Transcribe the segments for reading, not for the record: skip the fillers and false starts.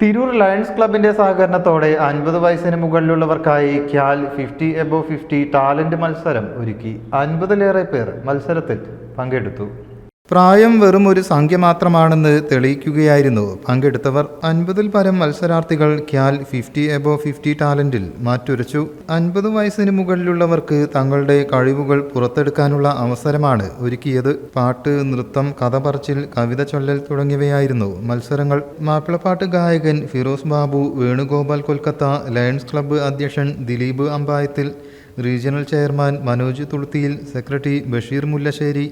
Tirur lions ക്ലബിന്റെ സഹകരണത്തോടെ 50 വയസ്സിന് മുകളിലുള്ളവർക്കായി ഖ്യാൽ 50 എബോവ് 50 ടാലന്റ് മത്സരം ഒരുക്കി. 50-ലേറെ പേർ മത്സരത്തിൽ പങ്കെടുത്തു. പ്രായം വെറും ഒരു സംഖ്യ മാത്രമാണെന്ന് തെളിയിക്കുകയായിരുന്നു പങ്കെടുത്തവർ. 50-ൽ പരം മത്സരാർത്ഥികൾ ഖ്യാൽ 50 എബോവ് 50 ടാലന്റിൽ മാറ്റുരച്ചു. 50 വയസ്സിന് മുകളിലുള്ളവർക്ക് തങ്ങളുടെ കഴിവുകൾ പുറത്തെടുക്കാനുള്ള അവസരമാണ് ഒരുക്കിയത്. പാട്ട്, നൃത്തം, കഥ പറച്ചിൽ, കവിത ചൊല്ലൽ തുടങ്ങിയവയായിരുന്നു മത്സരങ്ങൾ. മാപ്പിളപ്പാട്ട് ഗായകൻ ഫിറോസ് ബാബു, വേണുഗോപാൽ കൊൽക്കത്ത, ലയൺസ് ക്ലബ്ബ് അധ്യക്ഷൻ Dileep Ambayathil, regional chairman Manoj Thuluthiyil, secretary Basheer Mullassery,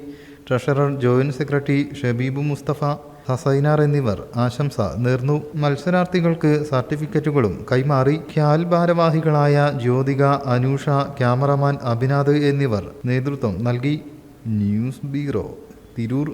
treasurer joint secretary Shabeeb Musthafa, Hassainar എന്നിവർ ആശംസ നേർന്നു. മത്സരാർത്ഥികൾക്ക് സർട്ടിഫിക്കറ്റുകളും കൈമാറി. ഖ്യാൽ ഭാരവാഹികളായ ജ്യോതിക, അനൂഷ, ക്യാമറമാൻ അഭിനാഥ് എന്നിവർ നേതൃത്വം നൽകി. News bureau, Tirur.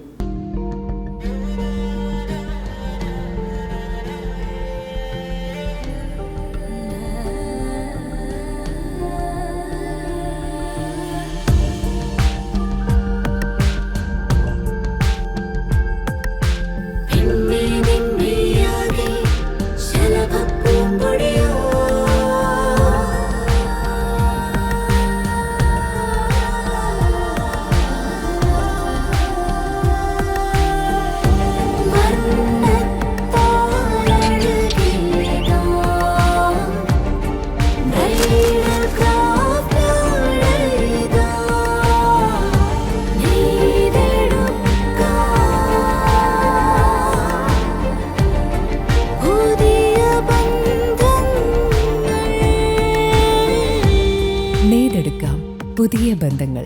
നേടെടുക്കാം പുതിയ ബന്ധങ്ങൾ.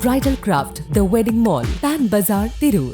Bridal craft, the wedding mall, pan bazaar, Tirur.